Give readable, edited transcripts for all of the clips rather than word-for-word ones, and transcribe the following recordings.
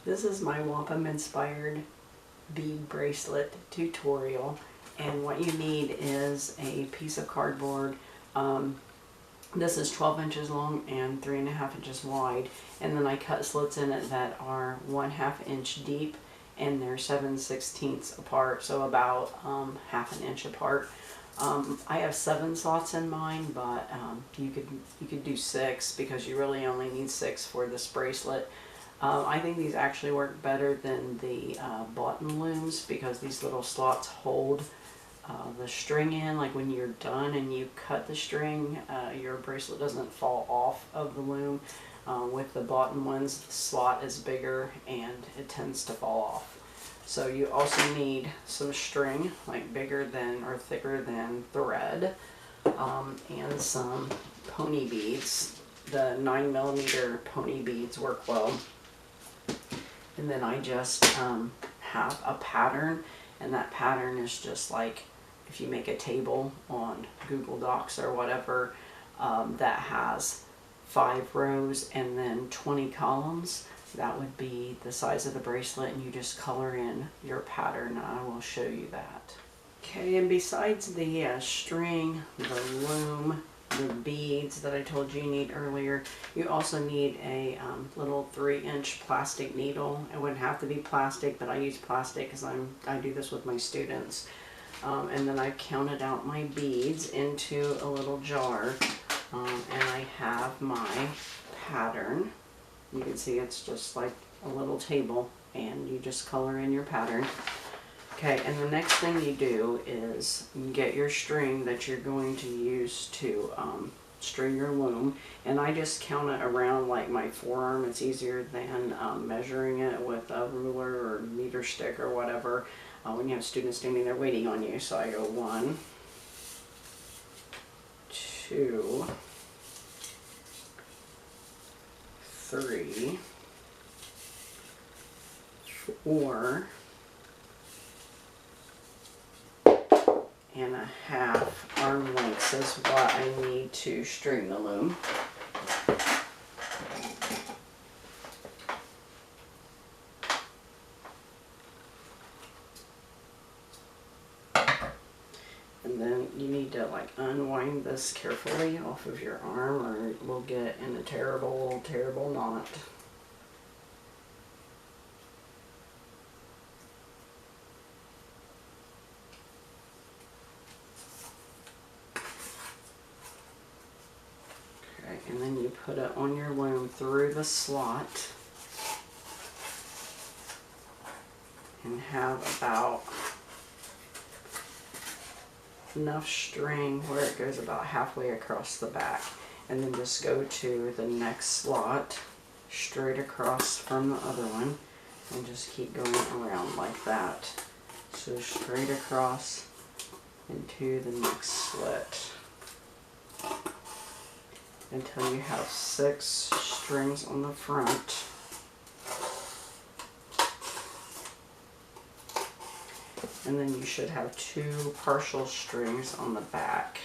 This is my wampum inspired bead bracelet tutorial, and what you need is a piece of cardboard. This is 12 inches long and 3.5 inches wide, and then I cut slits in it that are 1/2 inch deep and they're 7/16 apart, so about half an inch apart. I have 7 slots in mine, but you could do 6 because you really only need 6 for this bracelet. I think these actually work better than the button looms because these little slots hold the string in. Like when you're done and you cut the string, your bracelet doesn't fall off of the loom. With the button ones, the slot is bigger and it tends to fall off. So you also need some string, like bigger than or thicker than thread, and some pony beads. The 9mm pony beads work well. And then I just have a pattern, and that pattern is just like if you make a table on Google Docs or whatever that has 5 rows and then 20 columns. That would be the size of the bracelet, and you just color in your pattern. I will show you that. Okay, and besides the string, the loom, the beads that I told you need earlier, you also need a little 3-inch plastic needle. It wouldn't have to be plastic, but I use plastic because I do this with my students. And then I've counted out my beads into a little jar, and I have my pattern. You can see it's just like a little table, and you just color in your pattern. Okay, and the next thing you do is get your string that you're going to use to string your loom, and I just count it around like my forearm. It's easier than measuring it with a ruler or meter stick or whatever when you have students standing there waiting on you. So I go 1, 2, 3, 4 and a half arm lengths is what I need to string the loom. And then you need to like unwind this carefully off of your arm, or it will get in a terrible, terrible knot. Okay, and then you put it on your loom through the slot and have about enough string where it goes about halfway across the back, and then just go to the next slot straight across from the other one and just keep going around like that. So straight across into the next slit until you have 6 strings on the front. And then you should have 2 partial strings on the back.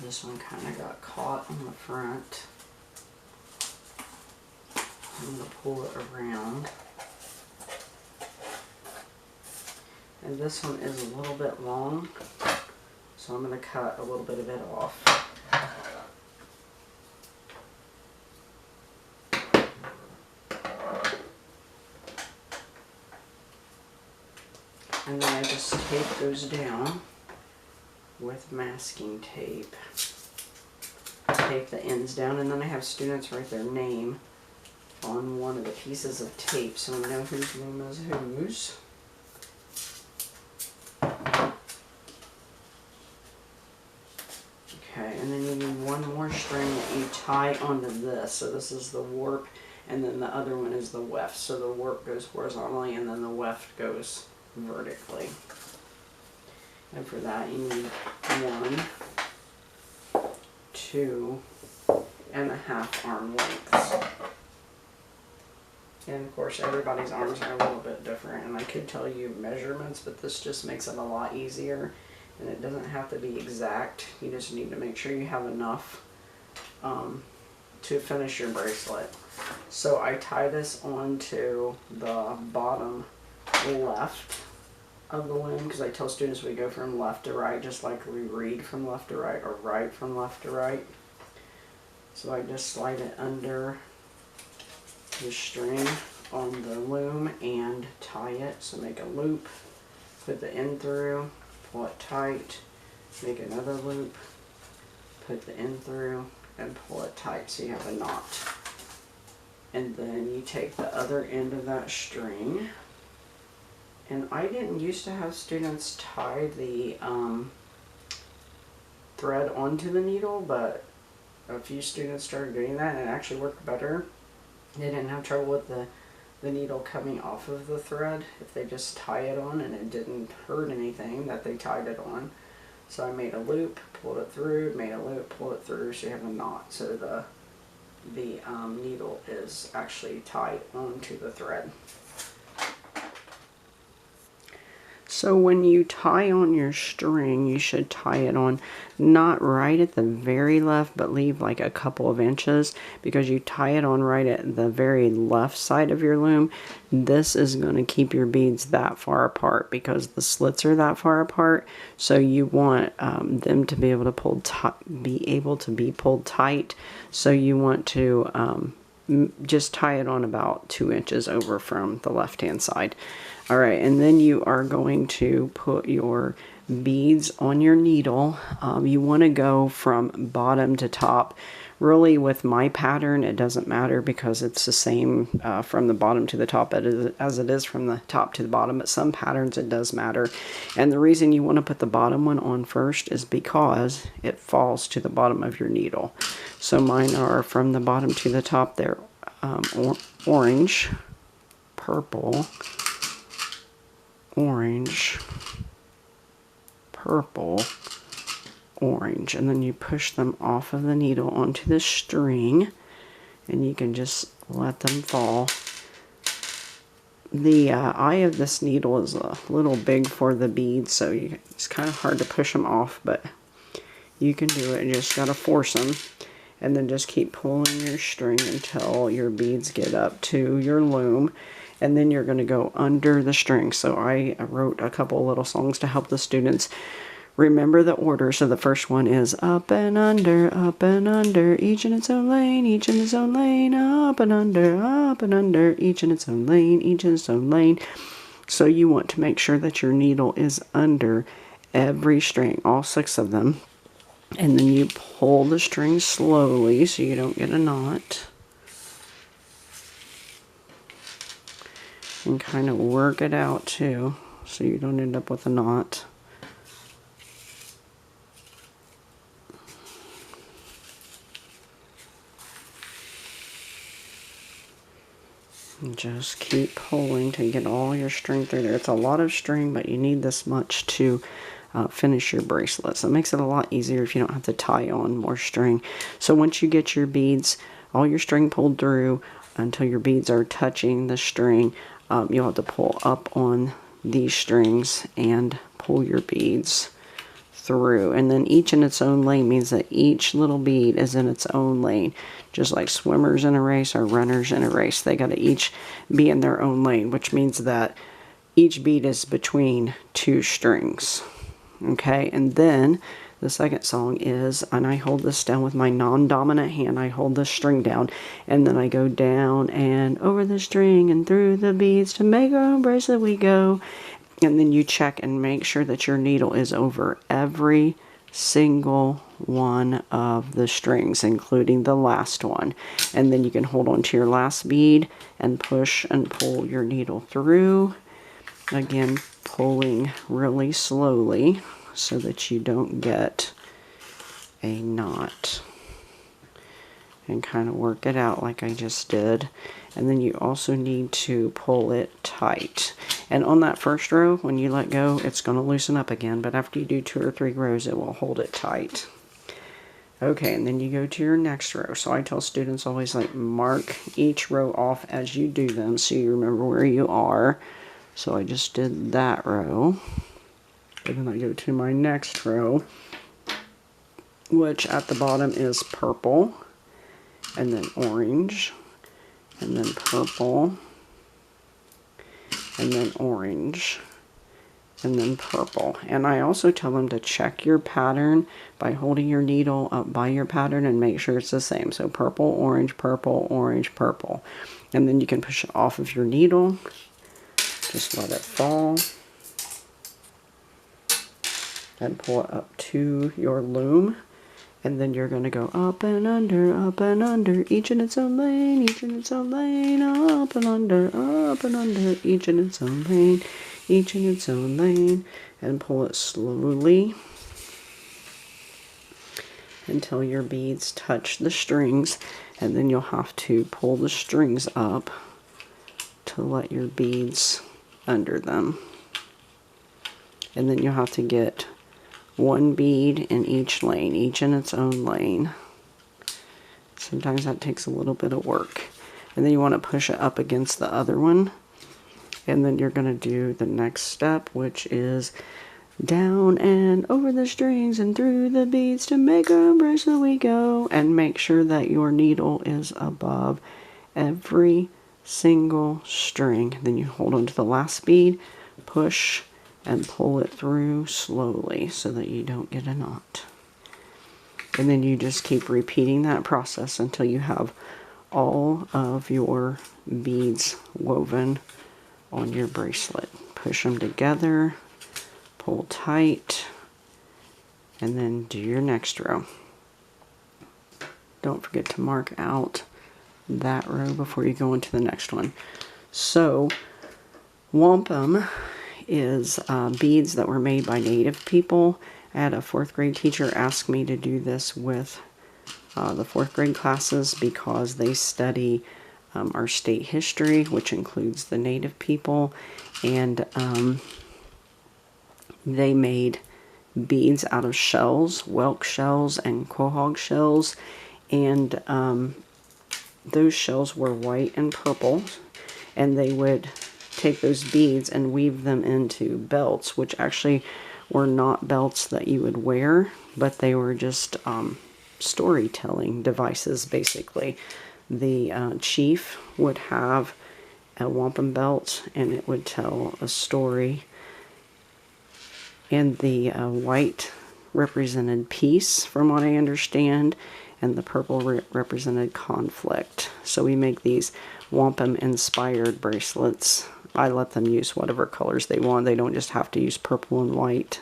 This one kind of got caught on the front. I'm going to pull it around. And this one is a little bit long, so I'm going to cut a little bit of it off. And then I just tape those down with masking tape. Tape the ends down, and then I have students write their name on one of the pieces of tape so we know whose name is whose. Okay, and then you need 1 more string that you tie onto this. So this is the warp, and then the other one is the weft. So the warp goes horizontally, and then the weft goes vertically. And for that you need 1, 2.5 arm lengths. And of course everybody's arms are a little bit different, and I could tell you measurements, but this just makes it a lot easier, and it doesn't have to be exact. You just need to make sure you have enough to finish your bracelet. So I tie this onto the bottom left of the loom, because I tell students we go from left to right just like we read from left to right, or right from left to right. So I just slide it under the string on the loom and tie it. So make a loop, put the end through, pull it tight, make another loop, put the end through, and pull it tight so you have a knot. And then you take the other end of that string, and I didn't used to have students tie the thread onto the needle, but a few students started doing that and it actually worked better. They didn't have trouble with the needle coming off of the thread if they just tie it on, and it didn't hurt anything that they tied it on. So I made a loop, pulled it through, made a loop, pulled it through, so you have a knot. So the needle is actually tied onto the thread. So when you tie on your string, you should tie it on not right at the very left, but leave like a couple of inches, because you tie it on right at the very left side of your loom. This is going to keep your beads that far apart because the slits are that far apart. So you want them to be able to be pulled tight. So you want to just tie it on about 2 inches over from the left hand side. All right, and then you are going to put your beads on your needle. You want to go from bottom to top. Really, with my pattern, it doesn't matter because it's the same from the bottom to the top as it is from the top to the bottom. But some patterns, it does matter. And the reason you want to put the bottom one on first is because it falls to the bottom of your needle. So mine are from the bottom to the top. They're orange, purple, orange, purple, orange, and then you push them off of the needle onto the string, and you can just let them fall. The eye of this needle is a little big for the beads, so it's kind of hard to push them off, but you can do it. You just got to force them, and then just keep pulling your string until your beads get up to your loom. And then you're going to go under the string. So I wrote a couple little songs to help the students remember the order. So the first one is up and under, each in its own lane, each in its own lane, up and under, each in its own lane, each in its own lane. So you want to make sure that your needle is under every string, all 6 of them. And then you pull the string slowly so you don't get a knot. And kind of work it out too, so you don't end up with a knot. And just keep pulling to get all your string through there. It's a lot of string, but you need this much to finish your bracelet. So it makes it a lot easier if you don't have to tie on more string. So once you get your beads, all your string pulled through until your beads are touching the string, you'll have to pull up on these strings and pull your beads through. And then each in its own lane means that each little bead is in its own lane. Just like swimmers in a race or runners in a race. They got to each be in their own lane, which means that each bead is between 2 strings. Okay, and then the second song is, and I hold this down with my non-dominant hand. I hold the string down, and then I go down and over the string and through the beads to make our own bracelet we go. And then you check and make sure that your needle is over every single one of the strings, including the last one. And then you can hold on to your last bead and push and pull your needle through. Again, pulling really slowly so that you don't get a knot, and kind of work it out like I just did. And then you also need to pull it tight. And on that first row, when you let go, it's going to loosen up again, but after you do 2 or 3 rows, it will hold it tight. Okay, and then you go to your next row. So I tell students always, like, mark each row off as you do them so you remember where you are. So I just did that row. And then I go to my next row, which at the bottom is purple, and then orange, and then purple, and then orange, and then purple. And I also tell them to check your pattern by holding your needle up by your pattern and make sure it's the same. So purple, orange, purple. And then you can push it off of your needle. Just let it fall. And pull it up to your loom. And then you're going to go up and under, each in its own lane, each in its own lane, up and under, each in its own lane, each in its own lane, and pull it slowly until your beads touch the strings, and then you'll have to pull the strings up to let your beads under them. And then you'll have to get one bead in each lane, each in its own lane. Sometimes that takes a little bit of work. And then you want to push it up against the other one. And then you're going to do the next step, which is down and over the strings and through the beads to make a bracelet we go. And make sure that your needle is above every single string. Then you hold on to the last bead, push, and pull it through slowly so that you don't get a knot. And then you just keep repeating that process until you have all of your beads woven on your bracelet. Push them together, pull tight, and then do your next row. Don't forget to mark out that row before you go into the next one. So wampum is beads that were made by Native people. I had a 4th grade teacher ask me to do this with the 4th grade classes because they study our state history, which includes the Native people, and they made beads out of shells, whelk shells and quahog shells, and those shells were white and purple, and they would take those beads and weave them into belts, which actually were not belts that you would wear, but they were just storytelling devices, basically. The chief would have a wampum belt, and it would tell a story. And the white represented peace, from what I understand, and the purple represented conflict. So we make these wampum-inspired bracelets. I let them use whatever colors they want. They don't just have to use purple and white.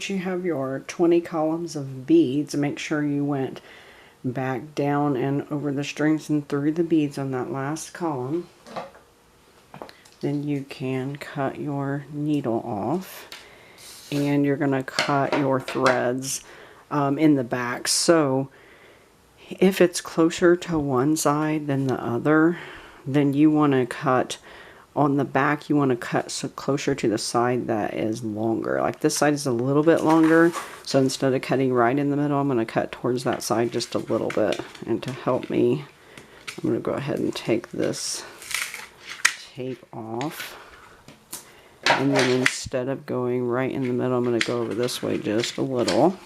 You have your 20 columns of beads. Make sure you went back down and over the strings and through the beads on that last column. Then you can cut your needle off, and you're going to cut your threads in the back. So if it's closer to one side than the other, then you want to cut on the back. You want to cut so closer to the side that is longer. Like this side is a little bit longer, so instead of cutting right in the middle, I'm going to cut towards that side just a little bit. And to help me, I'm going to go ahead and take this tape off, and then instead of going right in the middle, I'm going to go over this way just a little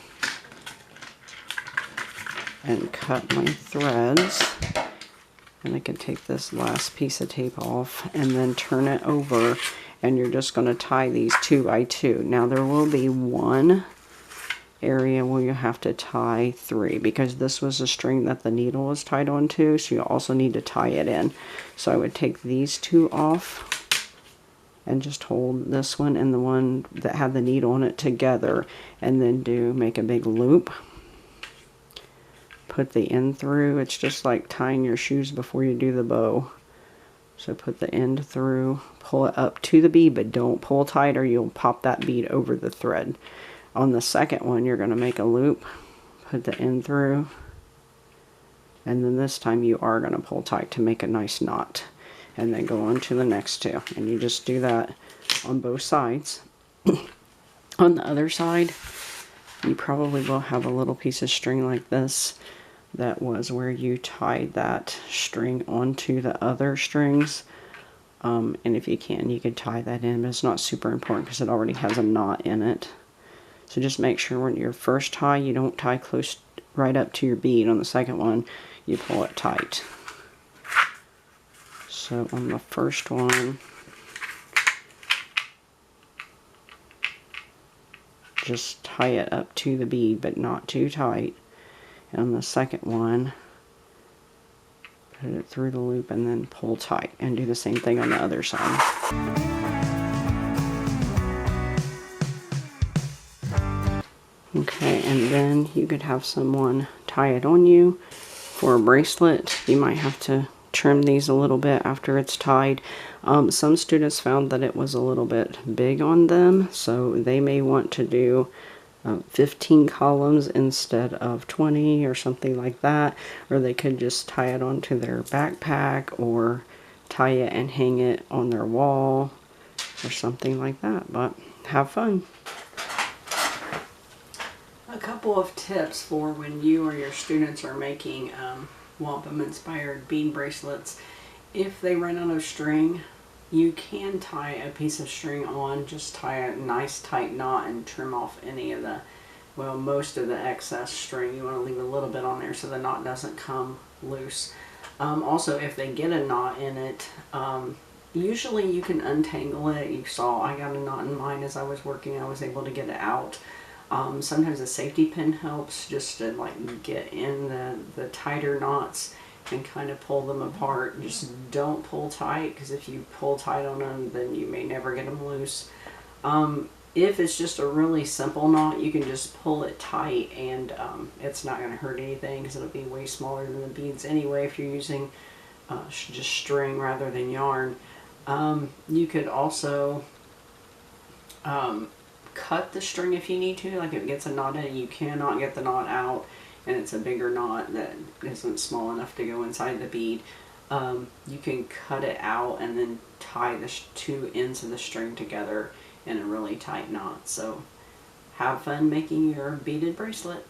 and cut my threads. And I can take this last piece of tape off and then turn it over, and you're just going to tie these 2 by 2. Now there will be one area where you have to tie 3 because this was a string that the needle was tied onto, so you also need to tie it in. So I would take these 2 off and just hold this one and the one that had the needle on it together, and then make a big loop. Put the end through. It's just like tying your shoes before you do the bow. So put the end through, pull it up to the bead, but don't pull tight or you'll pop that bead over the thread. On the second one, you're going to make a loop, put the end through, and then this time you are going to pull tight to make a nice knot. And then go on to the next 2. And you just do that on both sides. On the other side, you probably will have a little piece of string like this. That was where you tied that string onto the other strings. And if you can, you could tie that in, but it's not super important because it already has a knot in it. So just make sure when your first tie, you don't tie close right up to your bead. On the second one, you pull it tight. So on the first one, just tie it up to the bead, but not too tight. And on the second one, put it through the loop and then pull tight, and do the same thing on the other side. Okay, and then you could have someone tie it on you. For a bracelet, you might have to trim these a little bit after it's tied. Some students found that it was a little bit big on them, so they may want to do 15 columns instead of 20 or something like that, or they could just tie it onto their backpack or tie it and hang it on their wall or something like that. But have fun. A couple of tips for when you or your students are making wampum inspired bead bracelets. If they run out of string, you can tie a piece of string on, just tie a nice tight knot and trim off any of the, well, most of the excess string. You want to leave a little bit on there so the knot doesn't come loose. Also, if they get a knot in it, usually you can untangle it. You saw I got a knot in mine as I was working. I was able to get it out. Sometimes a safety pin helps just to like get in the tighter knots and kind of pull them apart. Just don't pull tight, because if you pull tight on them, then you may never get them loose. If it's just a really simple knot, you can just pull it tight and it's not going to hurt anything, because it'll be way smaller than the beads anyway if you're using just string rather than yarn. You could also cut the string if you need to. Like if it gets a knot in it, you cannot get the knot out, and it's a bigger knot that isn't small enough to go inside the bead. You can cut it out and then tie the 2 ends of the string together in a really tight knot. So have fun making your beaded bracelet.